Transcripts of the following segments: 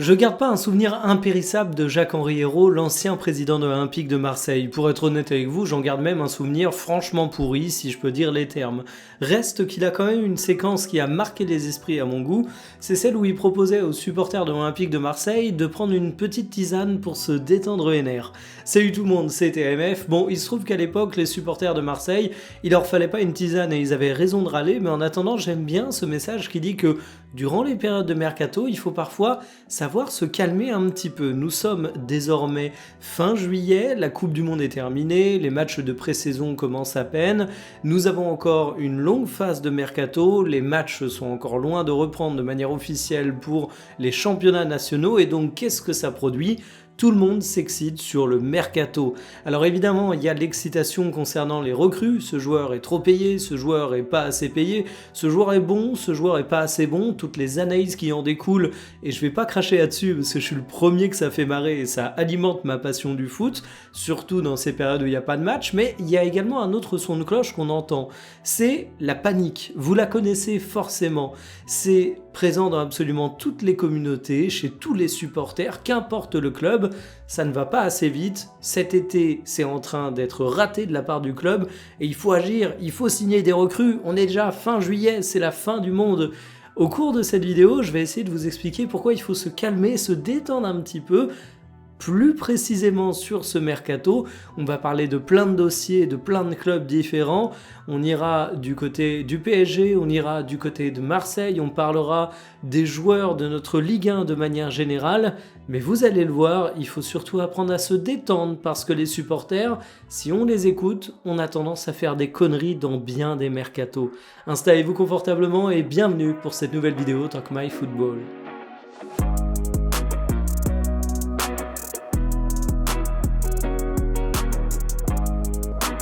Je garde pas un souvenir impérissable de Jacques-Henri Hérault, l'ancien président de l'Olympique de Marseille. Pour être honnête avec vous, j'en garde même un souvenir franchement pourri, si je peux dire les termes. Reste qu'il a quand même une séquence qui a marqué les esprits à mon goût, c'est celle où il proposait aux supporters de l'Olympique de Marseille de prendre une petite tisane pour se détendre les nerfs. Salut tout le monde, c'est TMF. Bon, il se trouve qu'à l'époque, les supporters de Marseille, il leur fallait pas une tisane et ils avaient raison de râler, mais en attendant, j'aime bien ce message qui dit que durant les périodes de mercato, il faut parfois savoir se calmer un petit peu. Nous sommes désormais fin juillet, la Coupe du Monde est terminée, les matchs de pré-saison commencent à peine, nous avons encore une longue phase de mercato, les matchs sont encore loin de reprendre de manière officielle pour les championnats nationaux et donc qu'est-ce que ça produit ? Tout le monde s'excite sur le mercato. Alors évidemment, il y a l'excitation concernant les recrues, ce joueur est trop payé, ce joueur est pas assez payé, ce joueur est bon, ce joueur est pas assez bon, toutes les analyses qui en découlent, et je vais pas cracher là-dessus parce que je suis le premier que ça fait marrer et ça alimente ma passion du foot, surtout dans ces périodes où il n'y a pas de match, mais il y a également un autre son de cloche qu'on entend, c'est la panique. Vous la connaissez forcément, c'est présent dans absolument toutes les communautés, chez tous les supporters, qu'importe le club, ça ne va pas assez vite, cet été c'est en train d'être raté de la part du club et il faut agir, il faut signer des recrues, on est déjà fin juillet, c'est la fin du monde. Au cours de cette vidéo, je vais essayer de vous expliquer pourquoi il faut se calmer, se détendre un petit peu. Plus précisément sur ce mercato, on va parler de plein de dossiers, de plein de clubs différents. On ira du côté du PSG, on ira du côté de Marseille, on parlera des joueurs de notre Ligue 1 de manière générale. Mais vous allez le voir, il faut surtout apprendre à se détendre parce que les supporters, si on les écoute, on a tendance à faire des conneries dans bien des mercatos. Installez-vous confortablement et bienvenue pour cette nouvelle vidéo Talk My Football.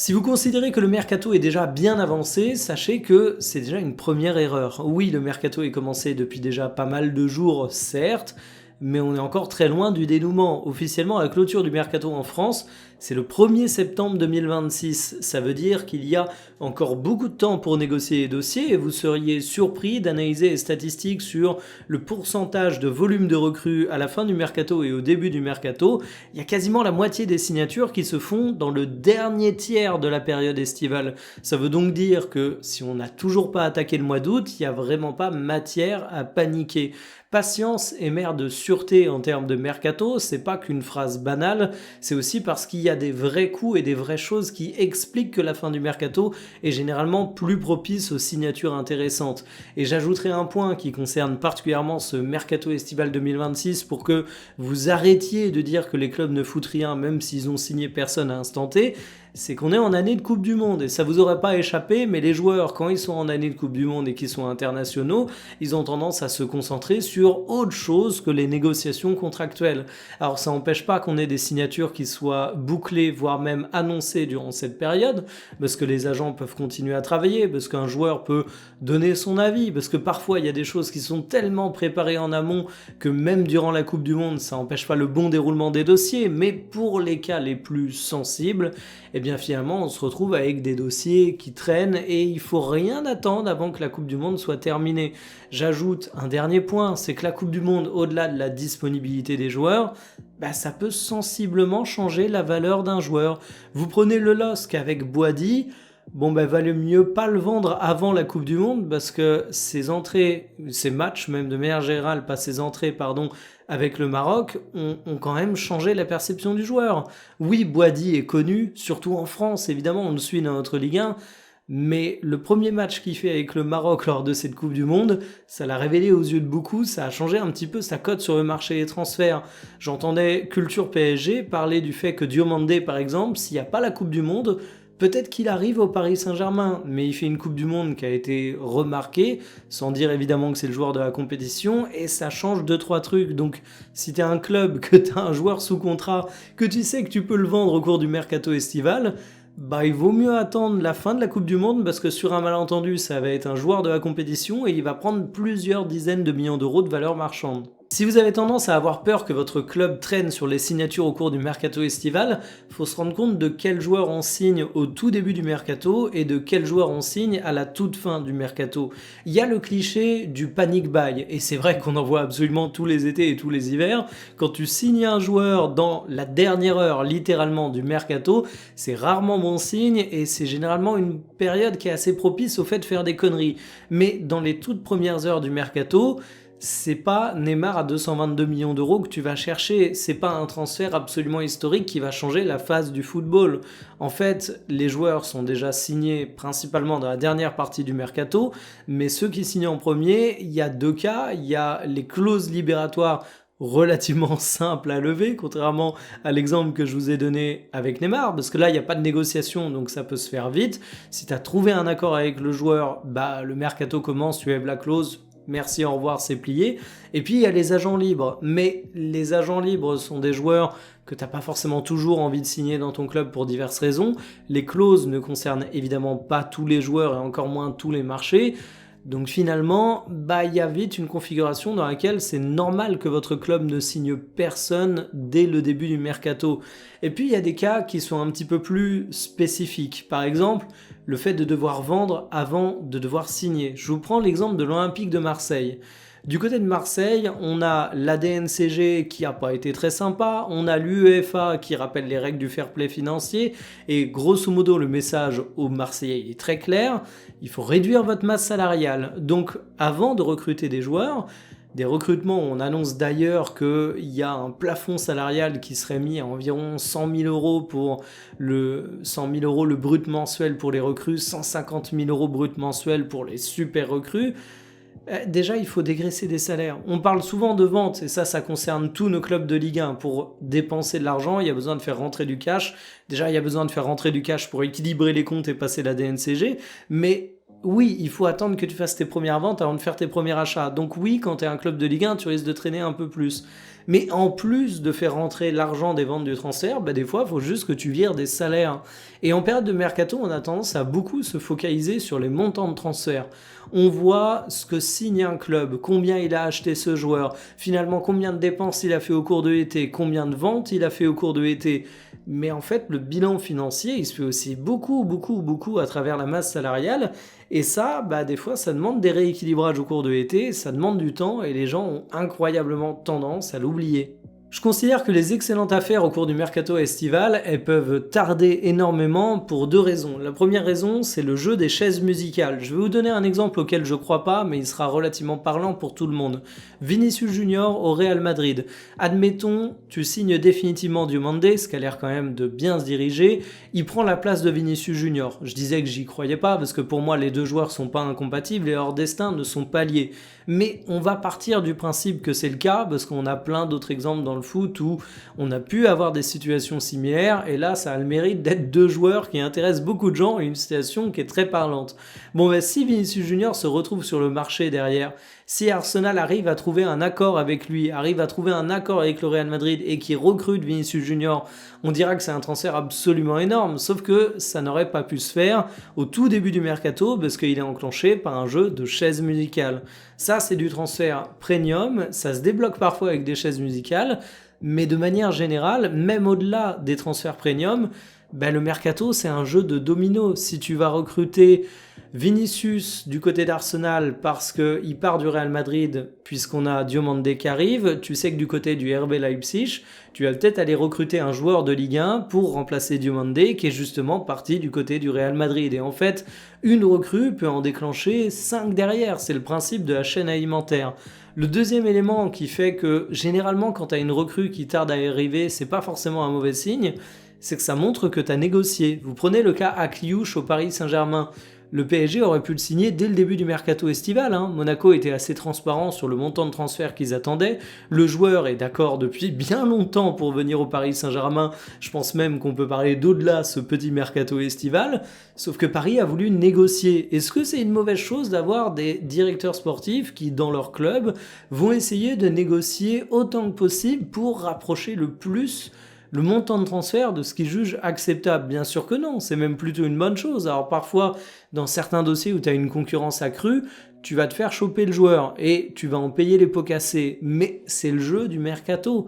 Si vous considérez que le mercato est déjà bien avancé, sachez que c'est déjà une première erreur. Oui, le mercato est commencé depuis déjà pas mal de jours, certes, mais on est encore très loin du dénouement. Officiellement, la clôture du mercato en France, c'est le 1er septembre 2026. Ça veut dire qu'il y a encore beaucoup de temps pour négocier les dossiers et vous seriez surpris d'analyser les statistiques sur le pourcentage de volume de recrues à la fin du mercato et au début du mercato. Il y a quasiment la moitié des signatures qui se font dans le dernier tiers de la période estivale. Ça veut donc dire que si on n'a toujours pas attaqué le mois d'août, il n'y a vraiment pas matière à paniquer. Patience est mère de sûreté en termes de mercato, c'est pas qu'une phrase banale, c'est aussi parce qu'il y a des vrais coups et des vraies choses qui expliquent que la fin du mercato est généralement plus propice aux signatures intéressantes. Et j'ajouterai un point qui concerne particulièrement ce mercato estival 2026 pour que vous arrêtiez de dire que les clubs ne foutent rien même s'ils ont signé personne à instant T, c'est qu'on est en année de Coupe du Monde et ça vous aurait pas échappé, mais les joueurs, quand ils sont en année de Coupe du Monde et qu'ils sont internationaux, ils ont tendance à se concentrer sur autre chose que les négociations contractuelles. Alors ça n'empêche pas qu'on ait des signatures qui soient bouclées, voire même annoncées durant cette période, parce que les agents peuvent continuer à travailler, parce qu'un joueur peut donner son avis, parce que parfois il y a des choses qui sont tellement préparées en amont que même durant la Coupe du Monde, ça n'empêche pas le bon déroulement des dossiers, mais pour les cas les plus sensibles, et bien finalement on se retrouve avec des dossiers qui traînent et il faut rien attendre avant que la Coupe du Monde soit terminée. J'ajoute un dernier point, c'est que la Coupe du Monde, au-delà de la disponibilité des joueurs, ça peut sensiblement changer la valeur d'un joueur. Vous prenez le LOSC avec Boady, valait mieux pas le vendre avant la Coupe du Monde parce que ces matchs même de manière générale, pas ses entrées pardon, avec le Maroc ont quand même changé la perception du joueur. Oui, Boady est connu, surtout en France, évidemment, on le suit dans notre Ligue 1, mais le premier match qu'il fait avec le Maroc lors de cette Coupe du Monde, ça l'a révélé aux yeux de beaucoup, ça a changé un petit peu sa cote sur le marché des transferts. J'entendais Culture PSG parler du fait que Diomandé, par exemple, s'il n'y a pas la Coupe du Monde, peut-être qu'il arrive au Paris Saint-Germain, mais il fait une Coupe du Monde qui a été remarquée, sans dire évidemment que c'est le joueur de la compétition, et ça change 2-3 trucs. Donc si t'es un club, que t'as un joueur sous contrat, que tu sais que tu peux le vendre au cours du mercato estival, il vaut mieux attendre la fin de la Coupe du Monde parce que sur un malentendu, ça va être un joueur de la compétition et il va prendre plusieurs dizaines de millions d'euros de valeur marchande. Si vous avez tendance à avoir peur que votre club traîne sur les signatures au cours du mercato estival, il faut se rendre compte de quels joueurs on signe au tout début du mercato et de quels joueurs on signe à la toute fin du mercato. Il y a le cliché du panic buy, et c'est vrai qu'on en voit absolument tous les étés et tous les hivers. Quand tu signes un joueur dans la dernière heure littéralement du mercato, c'est rarement bon signe et c'est généralement une période qui est assez propice au fait de faire des conneries. Mais dans les toutes premières heures du mercato, c'est pas Neymar à 222 millions d'euros que tu vas chercher, c'est pas un transfert absolument historique qui va changer la phase du football. En fait, les joueurs sont déjà signés principalement dans la dernière partie du mercato, mais ceux qui signent en premier, il y a deux cas, il y a les clauses libératoires relativement simples à lever, contrairement à l'exemple que je vous ai donné avec Neymar, parce que là, il n'y a pas de négociation, donc ça peut se faire vite. Si tu as trouvé un accord avec le joueur, le mercato commence, tu lèves la clause, merci, au revoir, c'est plié. Et puis il y a les agents libres. Mais les agents libres sont des joueurs que tu n'as pas forcément toujours envie de signer dans ton club pour diverses raisons. Les clauses ne concernent évidemment pas tous les joueurs et encore moins tous les marchés. Donc finalement, il y a vite une configuration dans laquelle c'est normal que votre club ne signe personne dès le début du mercato. Et puis il y a des cas qui sont un petit peu plus spécifiques. Par exemple, le fait de devoir vendre avant de devoir signer. Je vous prends l'exemple de l'Olympique de Marseille. Du côté de Marseille, on a l'ADNCG qui n'a pas été très sympa, on a l'UEFA qui rappelle les règles du fair play financier, et grosso modo le message aux Marseillais est très clair, il faut réduire votre masse salariale. Donc avant de recruter des joueurs, des recrutements, on annonce d'ailleurs qu'il y a un plafond salarial qui serait mis à environ 100 000 euros pour le 100 000 euros le brut mensuel pour les recrues, 150 000 euros brut mensuel pour les super recrues. Déjà, il faut dégraisser des salaires. On parle souvent de vente, et ça concerne tous nos clubs de Ligue 1. Pour dépenser de l'argent, il y a besoin de faire rentrer du cash. Déjà, il y a besoin de faire rentrer du cash pour équilibrer les comptes et passer la DNCG. Mais oui, il faut attendre que tu fasses tes premières ventes avant de faire tes premiers achats. Donc oui, quand tu es un club de Ligue 1, tu risques de traîner un peu plus. Mais en plus de faire rentrer l'argent des ventes du transfert, des fois, il faut juste que tu vires des salaires. Et en période de mercato, on a tendance à beaucoup se focaliser sur les montants de transfert. On voit ce que signe un club, combien il a acheté ce joueur, finalement combien de dépenses il a fait au cours de l'été, combien de ventes il a fait au cours de l'été. Mais en fait, le bilan financier, il se fait aussi beaucoup à travers la masse salariale. Et ça, des fois, ça demande des rééquilibrages au cours de l'été, ça demande du temps et les gens ont incroyablement tendance à l'oublier. Je considère que les excellentes affaires au cours du mercato estival, elles peuvent tarder énormément pour deux raisons. La première raison, c'est le jeu des chaises musicales. Je vais vous donner un exemple auquel je crois pas, mais il sera relativement parlant pour tout le monde. Vinicius Junior au Real Madrid. Admettons, tu signes définitivement Diomandé, ce qui a l'air quand même de bien se diriger. Il prend la place de Vinicius Junior. Je disais que j'y croyais pas, parce que pour moi, les deux joueurs sont pas incompatibles et leurs destins ne sont pas liés. Mais on va partir du principe que c'est le cas, parce qu'on a plein d'autres exemples dans le foot où on a pu avoir des situations similaires, et là ça a le mérite d'être deux joueurs qui intéressent beaucoup de gens et une situation qui est très parlante. Si Vinicius Junior se retrouve sur le marché derrière, si Arsenal arrive à trouver un accord avec lui, arrive à trouver un accord avec le Real Madrid et qui recrute Vinicius Junior, on dira que c'est un transfert absolument énorme, sauf que ça n'aurait pas pu se faire au tout début du mercato parce qu'il est enclenché par un jeu de chaises musicales. Ça, c'est du transfert premium, ça se débloque parfois avec des chaises musicales, mais de manière générale, même au-delà des transferts premium, le mercato, c'est un jeu de domino. Si tu vas recruter Vinicius du côté d'Arsenal parce qu'il part du Real Madrid, puisqu'on a Diomandé qui arrive, tu sais que du côté du RB Leipzig, tu vas peut-être aller recruter un joueur de Ligue 1 pour remplacer Diomandé qui est justement parti du côté du Real Madrid. Et en fait, une recrue peut en déclencher 5 derrière. C'est le principe de la chaîne alimentaire. Le deuxième élément qui fait que généralement quand tu as une recrue qui tarde à arriver, c'est pas forcément un mauvais signe, c'est que ça montre que tu as négocié. Vous prenez le cas Akliouche au Paris Saint-Germain. Le PSG aurait pu le signer dès le début du mercato estival. Monaco était assez transparent sur le montant de transfert qu'ils attendaient. Le joueur est d'accord depuis bien longtemps pour venir au Paris Saint-Germain. Je pense même qu'on peut parler d'au-delà ce petit mercato estival. Sauf que Paris a voulu négocier. Est-ce que c'est une mauvaise chose d'avoir des directeurs sportifs qui, dans leur club, vont essayer de négocier autant que possible pour rapprocher le plus le montant de transfert de ce qu'ils jugent acceptable. Bien sûr que non, c'est même plutôt une bonne chose. Alors parfois, dans certains dossiers où tu as une concurrence accrue, tu vas te faire choper le joueur et tu vas en payer les pots cassés. Mais c'est le jeu du mercato.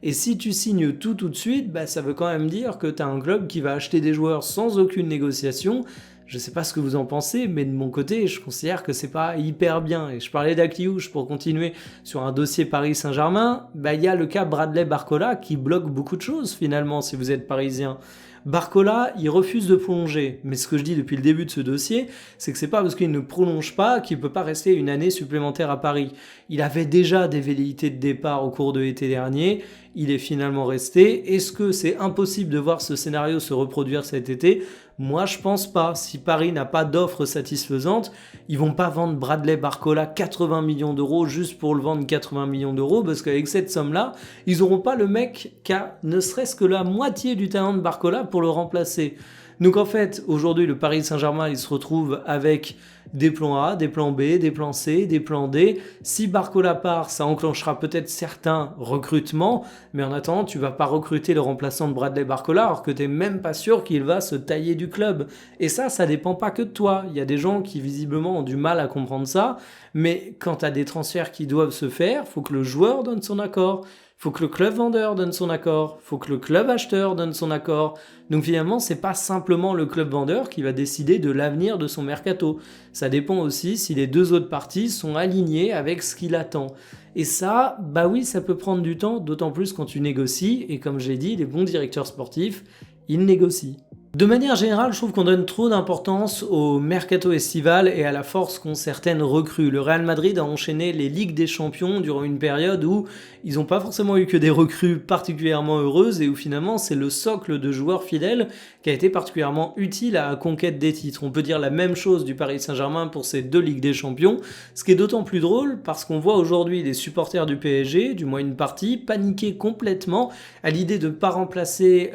Et si tu signes tout de suite, ça veut quand même dire que tu as un club qui va acheter des joueurs sans aucune négociation. Je sais pas ce que vous en pensez, mais de mon côté, je considère que c'est pas hyper bien. Et je parlais d'Akliouche pour continuer sur un dossier Paris Saint-Germain. Il y a le cas Bradley Barcola qui bloque beaucoup de choses finalement si vous êtes parisien. Barcola, il refuse de prolonger. Mais ce que je dis depuis le début de ce dossier, c'est que c'est pas parce qu'il ne prolonge pas qu'il peut pas rester une année supplémentaire à Paris. Il avait déjà des velléités de départ au cours de l'été dernier. Il est finalement resté. Est-ce que c'est impossible de voir ce scénario se reproduire cet été ? Moi, je pense pas. Si Paris n'a pas d'offre satisfaisante, ils vont pas vendre Bradley Barcola 80 millions d'euros juste pour le vendre 80 millions d'euros parce qu'avec cette somme-là, ils auront pas le mec qui a ne serait-ce que la moitié du talent de Barcola pour le remplacer. Donc en fait, aujourd'hui, le Paris Saint-Germain, il se retrouve avec des plans A, des plans B, des plans C, des plans D. Si Barcola part, ça enclenchera peut-être certains recrutements, mais en attendant, tu vas pas recruter le remplaçant de Bradley Barcola alors que tu n'es même pas sûr qu'il va se tailler du club. Et ça dépend pas que de toi. Il y a des gens qui visiblement ont du mal à comprendre ça, mais quand tu as des transferts qui doivent se faire, faut que le joueur donne son accord. Faut que le club vendeur donne son accord, faut que le club acheteur donne son accord. Donc finalement, c'est pas simplement le club vendeur qui va décider de l'avenir de son mercato. Ça dépend aussi si les deux autres parties sont alignées avec ce qu'il attend. Et ça, oui, ça peut prendre du temps, d'autant plus quand tu négocies. Et comme j'ai dit, les bons directeurs sportifs, ils négocient. De manière générale, je trouve qu'on donne trop d'importance au mercato estival et à la force qu'ont certaines recrues. Le Real Madrid a enchaîné les Ligues des Champions durant une période où ils n'ont pas forcément eu que des recrues particulièrement heureuses et où finalement c'est le socle de joueurs fidèles qui a été particulièrement utile à la conquête des titres. On peut dire la même chose du Paris Saint-Germain pour ces deux Ligues des Champions, ce qui est d'autant plus drôle parce qu'on voit aujourd'hui les supporters du PSG, du moins une partie, paniquer complètement à l'idée de ne pas remplacer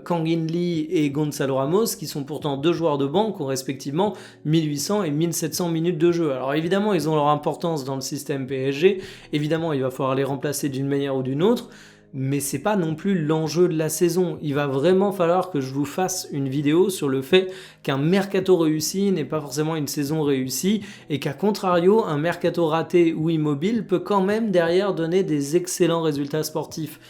Kang In Lee et Gonzalo Ramos, qui sont pourtant deux joueurs de banc, qui ont respectivement 1800 et 1700 minutes de jeu. Alors évidemment, ils ont leur importance dans le système PSG, évidemment, il va falloir les remplacer d'une manière ou d'une autre, mais c'est pas non plus l'enjeu de la saison. Il va vraiment falloir que je vous fasse une vidéo sur le fait qu'un mercato réussi n'est pas forcément une saison réussie et qu'à contrario, un mercato raté ou immobile peut quand même derrière donner des excellents résultats sportifs.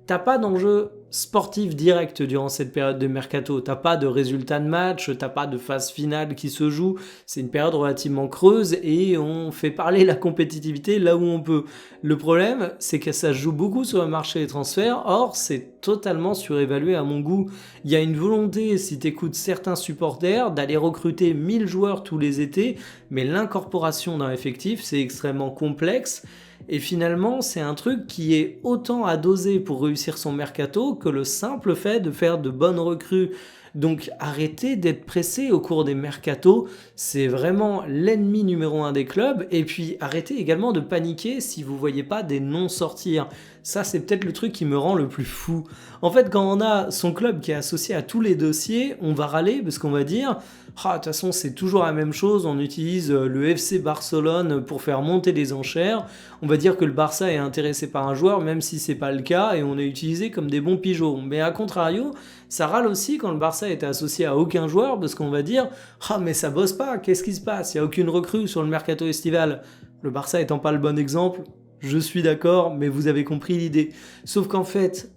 T'as pas d'enjeu sportif direct durant cette période de mercato, t'as pas de résultats de match, t'as pas de phase finale qui se joue, c'est une période relativement creuse et on fait parler la compétitivité là où on peut. Le problème, c'est que ça joue beaucoup sur le marché des transferts, or c'est totalement surévalué à mon goût. Il y a une volonté, si t'écoutes certains supporters, d'aller recruter 1000 joueurs tous les étés, mais l'incorporation d'un effectif, c'est extrêmement complexe. Et finalement, c'est un truc qui est autant à doser pour réussir son mercato que le simple fait de faire de bonnes recrues. Donc arrêtez d'être pressé au cours des mercatos, c'est vraiment l'ennemi numéro 1 des clubs. Et puis arrêtez également de paniquer si vous voyez pas des noms sortir. Ça, c'est peut-être le truc qui me rend le plus fou. En fait, quand on a son club qui est associé à tous les dossiers, on va râler parce qu'on va dire « Ah, de toute façon, c'est toujours la même chose, on utilise le FC Barcelone pour faire monter les enchères. On va dire que le Barça est intéressé par un joueur, même si c'est pas le cas, et on est utilisé comme des bons pigeons. » Mais à contrario, ça râle aussi quand le Barça est associé à aucun joueur parce qu'on va dire « Ah, mais ça bosse pas, qu'est-ce qui se passe? Il n'y a aucune recrue sur le mercato estival. » Le Barça étant pas le bon exemple, je suis d'accord, mais vous avez compris l'idée. Sauf qu'en fait,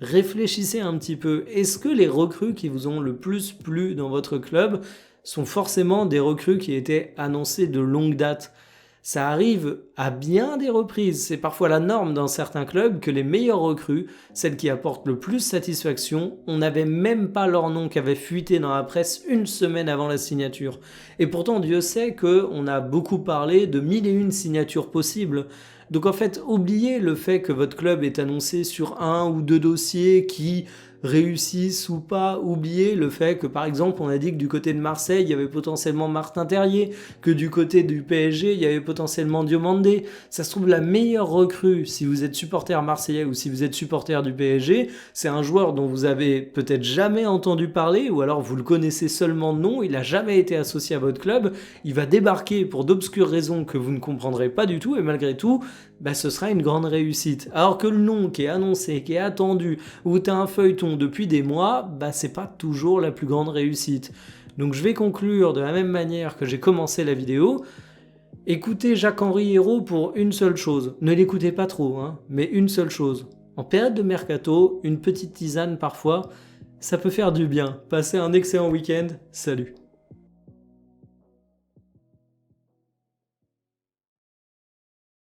réfléchissez un petit peu. Est-ce que les recrues qui vous ont le plus plu dans votre club sont forcément des recrues qui étaient annoncées de longue date ? Ça arrive à bien des reprises. C'est parfois la norme dans certains clubs que les meilleures recrues, celles qui apportent le plus satisfaction, on n'avait même pas leur nom qui avait fuité dans la presse une semaine avant la signature. Et pourtant, Dieu sait qu'on a beaucoup parlé de 1001 signatures possibles. Donc en fait, oubliez le fait que votre club est annoncé sur un ou deux dossiers qui réussissent ou pas. Oubliez le fait que par exemple on a dit que du côté de Marseille il y avait potentiellement Martin Terrier, que du côté du PSG il y avait potentiellement Diomandé. Ça se trouve la meilleure recrue si vous êtes supporter marseillais ou si vous êtes supporter du PSG, c'est un joueur dont vous avez peut-être jamais entendu parler ou alors vous le connaissez seulement de nom, il n'a jamais été associé à votre club, il va débarquer pour d'obscures raisons que vous ne comprendrez pas du tout et malgré tout bah ce sera une grande réussite. Alors que le nom qui est annoncé, qui est attendu, où tu as un feuilleton depuis des mois, bah c'est pas toujours la plus grande réussite. Donc je vais conclure de la même manière que j'ai commencé la vidéo. Écoutez Jacques-Henri Hérault pour une seule chose. Ne l'écoutez pas trop, hein, mais une seule chose. En période de mercato, une petite tisane parfois, ça peut faire du bien. Passez un excellent week-end. Salut.